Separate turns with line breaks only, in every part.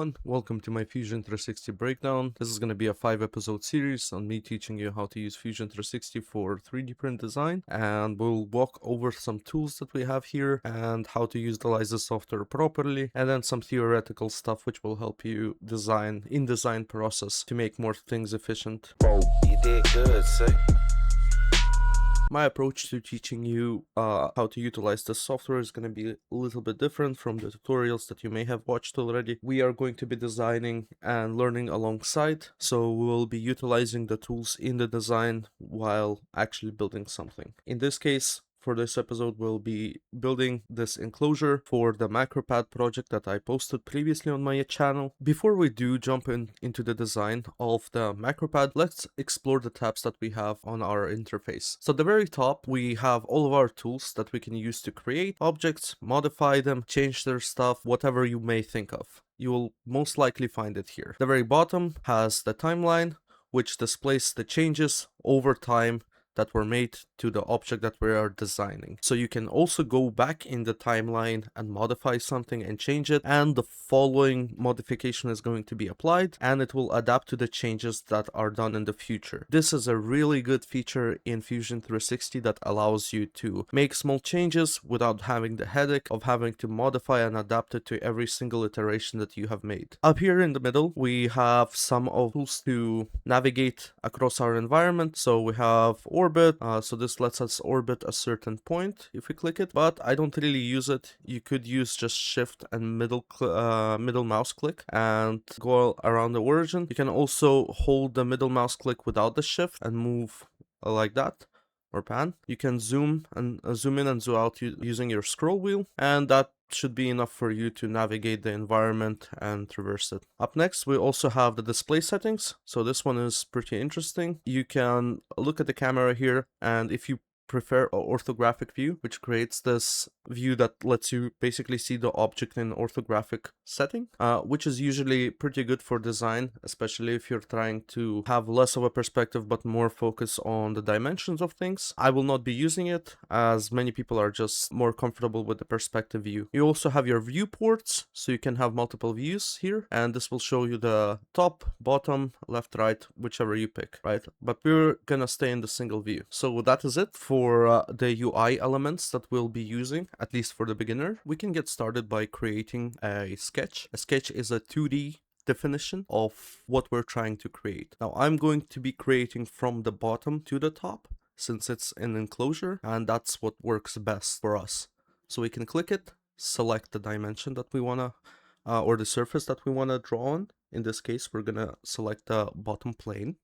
everyone, welcome to my Fusion360 breakdown. This is going to be a 5-episode series on me teaching you how to use Fusion360 for 3D print design, and we'll walk over some tools that we have here and how to utilize the software properly, and then some theoretical stuff which will help you design process to make more things efficient.
You did good, sir.
My approach to teaching you how to utilize this software is going to be a little bit different from the tutorials that you may have watched already. We are going to be designing and learning alongside, so we will be utilizing the tools in the design while actually building something. In this case, for this episode, we'll be building this enclosure for the MacroPad project that I posted previously on my channel. Before we do jump into the design of the MacroPad, let's explore the tabs that we have on our interface. So at the very top, we have all of our tools that we can use to create objects, modify them, change their stuff, whatever you may think of. You will most likely find it here. The very bottom has the timeline, which displays the changes over time that were made to the object that we are designing. So you can also go back in the timeline and modify something and change it, and the following modification is going to be applied and it will adapt to the changes that are done in the future. This is a really good feature in Fusion360 that allows you to make small changes without having the headache of having to modify and adapt it to every single iteration that you have made. Up here in the middle, we have some of tools to navigate across our environment. So we have orbit, so this lets us orbit a certain point if we click it, but I don't really use it. You could use just shift and middle mouse click and go around the origin. You can also hold the middle mouse click without the shift and move like that, or pan. You can zoom in and zoom out using your scroll wheel, and that should be enough for you to navigate the environment and traverse it. Up next, we also have the display settings. So this one is pretty interesting. You can look at the camera here, and if you prefer an orthographic view, which creates this view that lets you basically see the object in orthographic setting, which is usually pretty good for design, especially if you're trying to have less of a perspective but more focus on the dimensions of things. I will not be using it, as many people are just more comfortable with the perspective view. You also have your viewports, so you can have multiple views here, and this will show you the top, bottom, left, right, whichever you pick, right? But we're gonna stay in the single view. So that is it for the UI elements that we'll be using, at least for the beginner. We can get started by creating a sketch. A sketch is a 2D definition of what we're trying to create. Now I'm going to be creating from the bottom to the top, since it's an enclosure, and that's what works best for us. So we can click it, select the dimension that we wanna, or the surface that we wanna draw on. In this case, we're gonna select the bottom plane,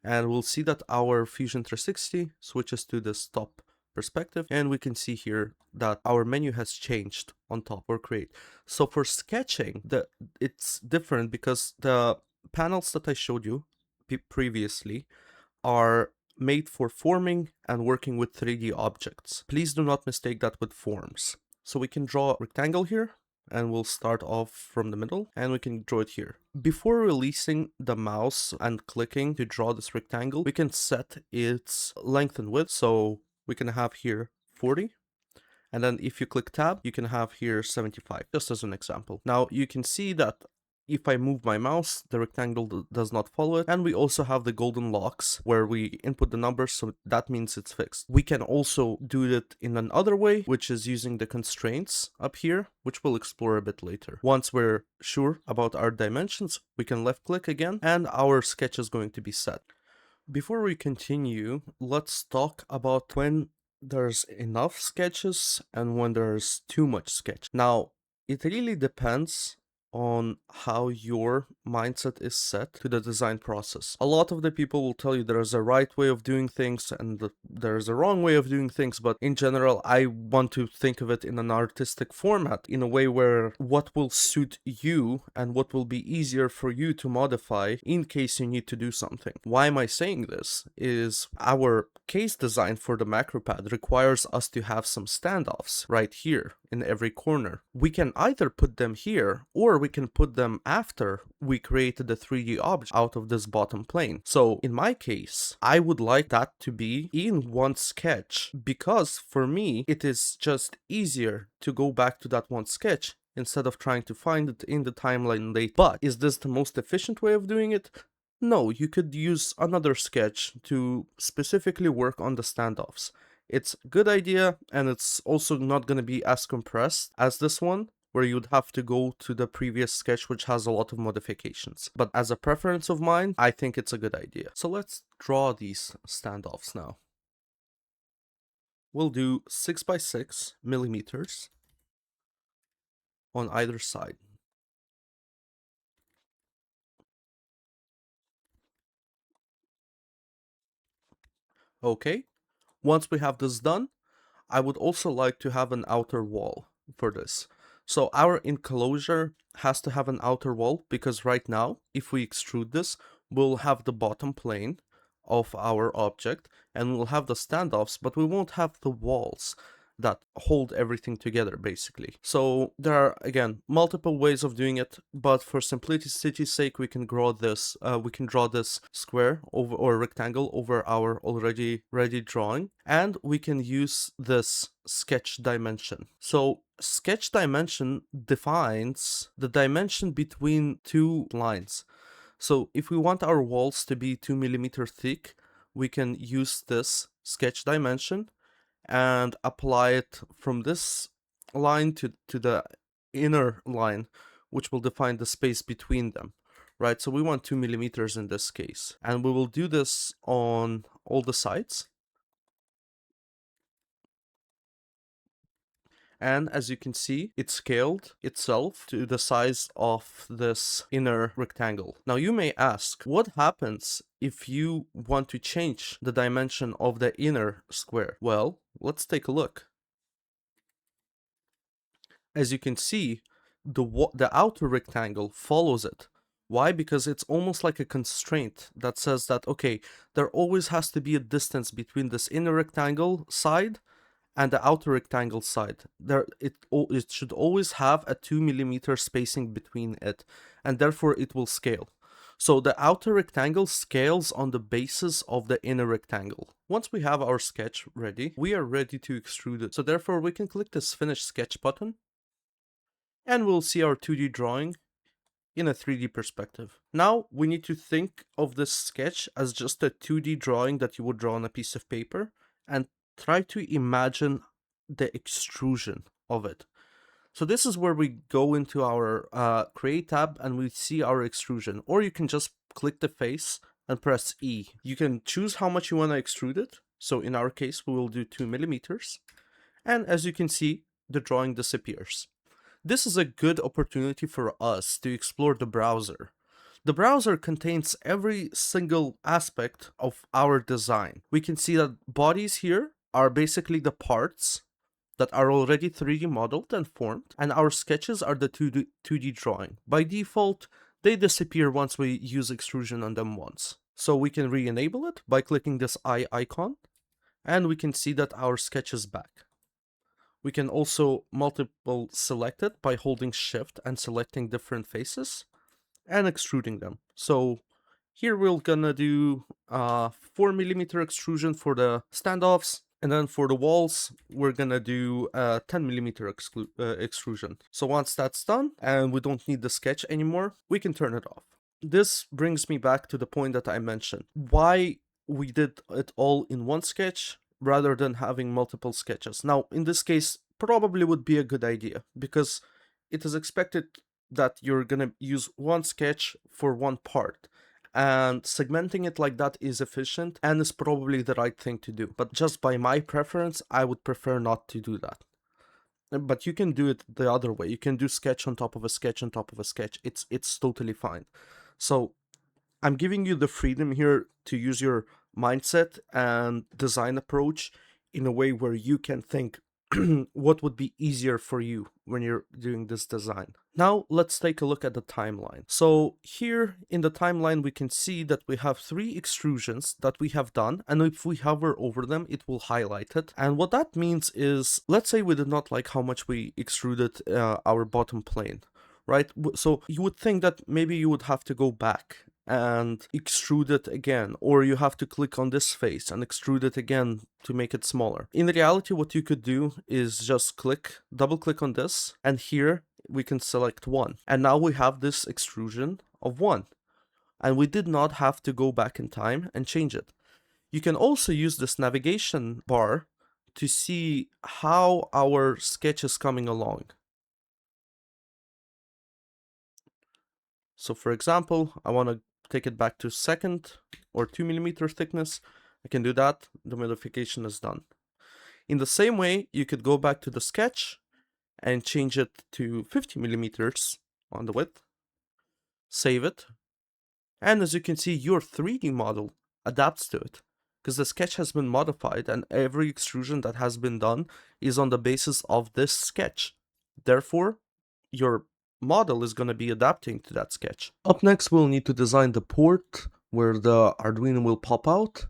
and we'll see that our Fusion360 switches to this top perspective, and we can see here that our menu has changed on top for create. So for sketching, it's different because the panels that I showed you previously are made for forming and working with 3D objects. Please do not mistake that with forms. So we can draw a rectangle here, and we'll start off from the middle, and we can draw it here. Before releasing the mouse and clicking to draw this rectangle, we can set its length and width. So we can have here 40, and then if you click tab, you can have here 75, just as an example. Now you can see that if I move my mouse, the rectangle does not follow it. And we also have the golden locks where we input the numbers, so that means it's fixed. We can also do it in another way, which is using the constraints up here, which we'll explore a bit later. Once we're sure about our dimensions, we can left click again, and our sketch is going to be set. Before we continue, let's talk about when there's enough sketches and when there's too much sketch. Now, it really depends on how your mindset is set to the design process. A lot of the people will tell you there is a right way of doing things and there is a wrong way of doing things, but in general, I want to think of it in an artistic format, in a way where what will suit you and what will be easier for you to modify in case you need to do something. Why am I saying this? Is our case design for the MacroPad requires us to have some standoffs right here in every corner. We can either put them here, or we can put them after we created the 3D object out of this bottom plane. So in my case, I would like that to be in one sketch, because for me, it is just easier to go back to that one sketch instead of trying to find it in the timeline later. But is this the most efficient way of doing it? No, you could use another sketch to specifically work on the standoffs. It's a good idea, and it's also not going to be as compressed as this one, where you'd have to go to the previous sketch, which has a lot of modifications. But as a preference of mine, I think it's a good idea. So let's draw these standoffs now. We'll do 6x6 millimeters on either side. Okay, once we have this done, I would also like to have an outer wall for this. So our enclosure has to have an outer wall, because right now, if we extrude this, we'll have the bottom plane of our object and we'll have the standoffs, but we won't have the walls that hold everything together, basically. So there are, again, multiple ways of doing it, but for simplicity's sake, we can draw this square over, or rectangle, over our already ready drawing, and we can use this sketch dimension. So sketch dimension defines the dimension between two lines. So if we want our walls to be 2 millimeter thick, we can use this sketch dimension and apply it from this line to the inner line, which will define the space between them, right? So we want 2 millimeters in this case, and we will do this on all the sides. And as you can see, it scaled itself to the size of this inner rectangle. Now you may ask, what happens if you want to change the dimension of the inner square? Well, let's take a look. As you can see, the outer rectangle follows it. Why? Because it's almost like a constraint that says that, okay, there always has to be a distance between this inner rectangle side and the outer rectangle side. It should always have a 2 millimeter spacing between it, and therefore it will scale. So the outer rectangle scales on the basis of the inner rectangle. Once we have our sketch ready, we are ready to extrude it. So therefore we can click this Finish Sketch button, and we'll see our 2D drawing in a 3D perspective. Now we need to think of this sketch as just a 2D drawing that you would draw on a piece of paper, and try to imagine the extrusion of it. So this is where we go into our Create tab and we see our extrusion, or you can just click the face and press E. You can choose how much you want to extrude it. So in our case, we will do 2 millimeters. And as you can see, the drawing disappears. This is a good opportunity for us to explore the browser. The browser contains every single aspect of our design. We can see that bodies here are basically the parts that are already 3D modeled and formed, and our sketches are the 2D drawing. By default, they disappear once we use extrusion on them once. So we can re-enable it by clicking this eye icon, and we can see that our sketch is back. We can also multiple select it by holding Shift and selecting different faces and extruding them. So here we're gonna do 4 millimeter extrusion for the standoffs, and then for the walls we're gonna do 10 millimeter extrusion. So once that's done and we don't need the sketch anymore, we can turn it off. This brings me back to the point that I mentioned. Why we did it all in one sketch rather than having multiple sketches. Now in this case probably would be a good idea, because it is expected that you're gonna use one sketch for one part, and segmenting it like that is efficient and is probably the right thing to do. But just by my preference, I would prefer not to do that. But you can do it the other way. You can do sketch on top of a sketch on top of a sketch. It's totally fine. So I'm giving you the freedom here to use your mindset and design approach in a way where you can think what would be easier for you when you're doing this design. Now let's take a look at the timeline. So here in the timeline we can see that we have 3 extrusions that we have done, and if we hover over them it will highlight it. And what that means is, let's say we did not like how much we extruded our bottom plane, right? So you would think that maybe you would have to go back and extrude it again, or you have to click on this face and extrude it again to make it smaller. In reality, what you could do is just double click on this, and here we can select 1. And now we have this extrusion of 1. And we did not have to go back in time and change it. You can also use this navigation bar to see how our sketch is coming along. So for example, I want to take it back to 2nd or 2mm thickness. I can do that. The modification is done. In the same way, you could go back to the sketch and change it to 50mm on the width. Save it. And as you can see, your 3D model adapts to it, because the sketch has been modified and every extrusion that has been done is on the basis of this sketch. Therefore, your model is going to be adapting to that sketch. Up next, we'll need to design the port where the Arduino will pop out,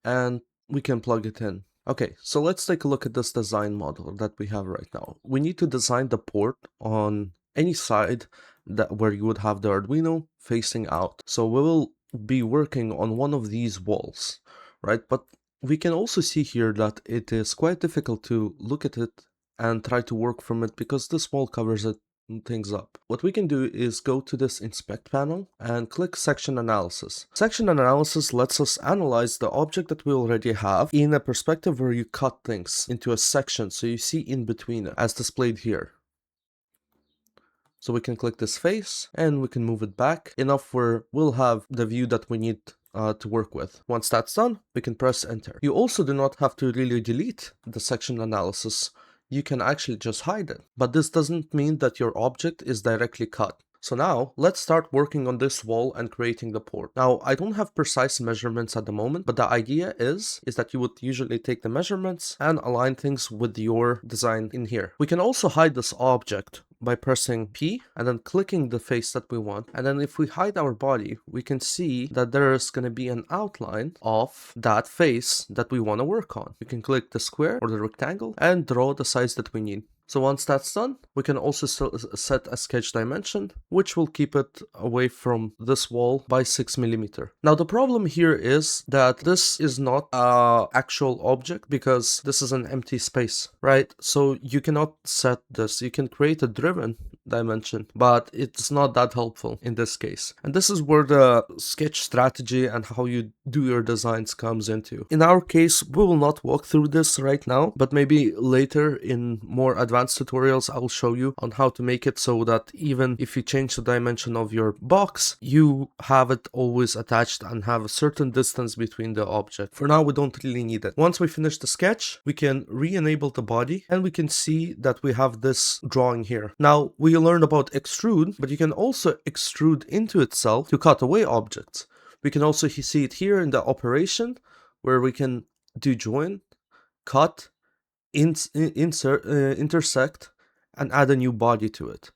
and we can plug it in. Okay, so let's take a look at this design model that we have right now. We need to design the port on any side where you would have the Arduino facing out. So we will be working on one of these walls, right? But we can also see here that it is quite difficult to look at it and try to work from it because this wall covers things up. What we can do is go to this inspect panel and click section analysis. Section analysis lets us analyze the object that we already have in a perspective where you cut things into a section, so you see in between it, as displayed here. So we can click this face and we can move it back enough where we'll have the view that we need to work with. Once that's done, we can press enter. You also do not have to really delete the section analysis. You can actually just hide it. But this doesn't mean that your object is directly cut. So now, let's start working on this wall and creating the port. Now, I don't have precise measurements at the moment, but the idea is that you would usually take the measurements and align things with your design in here. We can also hide this object by pressing P and then clicking the face that we want. And then if we hide our body, we can see that there is going to be an outline of that face that we want to work on. We can click the square or the rectangle and draw the size that we need. So once that's done, we can also set a sketch dimension, which will keep it away from this wall by 6mm. Now the problem here is that this is not an actual object because this is an empty space, right? So you cannot set this. You can create a driven dimension, but it's not that helpful in this case. And this is where the sketch strategy and how you do your designs comes into. In our case, we will not walk through this right now, but maybe later in more advanced tutorials, I'll show you on how to make it so that even if you change the dimension of your box, you have it always attached and have a certain distance between the object. For now, we don't really need it. Once we finish the sketch, we can re-enable the body and we can see that we have this drawing here. Now, we learned about extrude, but you can also extrude into itself to cut away objects. We can also see it here in the operation where we can do join, cut, intersect, and add a new body to it.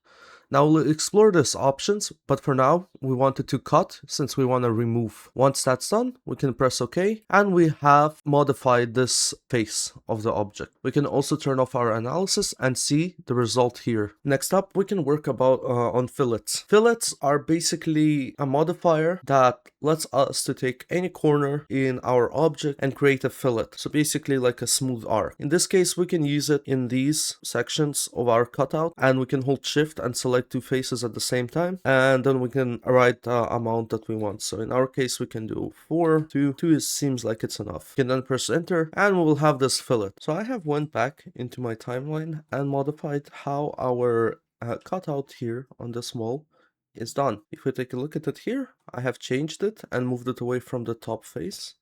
Now we'll explore these options, but for now we wanted to cut since we want to remove. Once that's done, we can press OK, and we have modified this face of the object. We can also turn off our analysis and see the result here. Next up, we can work on fillets. Fillets are basically a modifier that lets us to take any corner in our object and create a fillet. So basically like a smooth arc. In this case, we can use it in these sections of our cutout, and we can hold shift and select two faces at the same time, and then we can write the amount that we want. So in our case, we can do 4, 2 seems like it's enough. You can then press enter and we will have this fillet. So I have went back into my timeline and modified how our cutout here on this wall is done. If we take a look at it here, I have changed it and moved it away from the top face.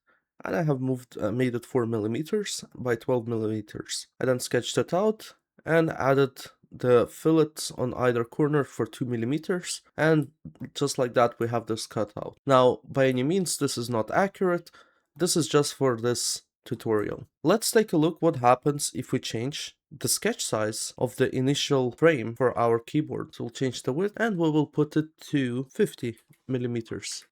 And I have made it 4mm by 12mm. I then sketched it out and added the fillets on either corner for 2mm, and just like that we have this cut out. Now, by any means, this is not accurate. This is just for this tutorial. Let's take a look what happens if we change the sketch size of the initial frame for our keyboard. So we'll change the width and we will put it to 50mm.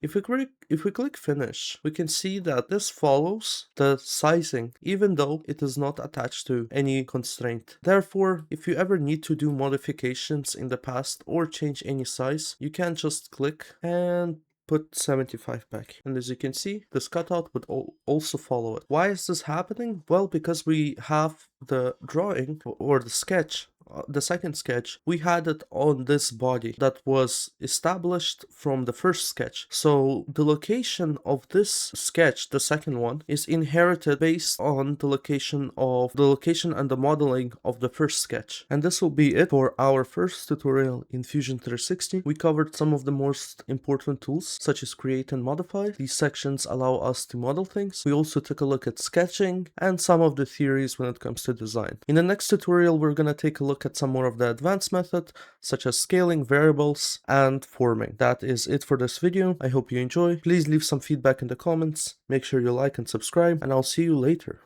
If we click finish, we can see that this follows the sizing even though it is not attached to any constraint. Therefore, if you ever need to do modifications in the past or change any size, you can just click and put 75 back. And as you can see, this cutout would also follow it. Why is this happening? Well, because we have the drawing or the sketch, the second sketch, we had it on this body that was established from the first sketch. So the location of this sketch, the second one, is inherited based on the location and the modeling of the first sketch. And this will be it for our first tutorial in Fusion 360. We covered some of the most important tools, such as create and modify. These sections allow us to model things. We also took a look at sketching and some of the theories when it comes to design. In the next tutorial, we're going to take a look at some more of the advanced method, such as scaling, variables, and forming. That is it for this video. I hope you enjoy. Please leave some feedback in the comments. Make sure you like and subscribe, and I'll see you later.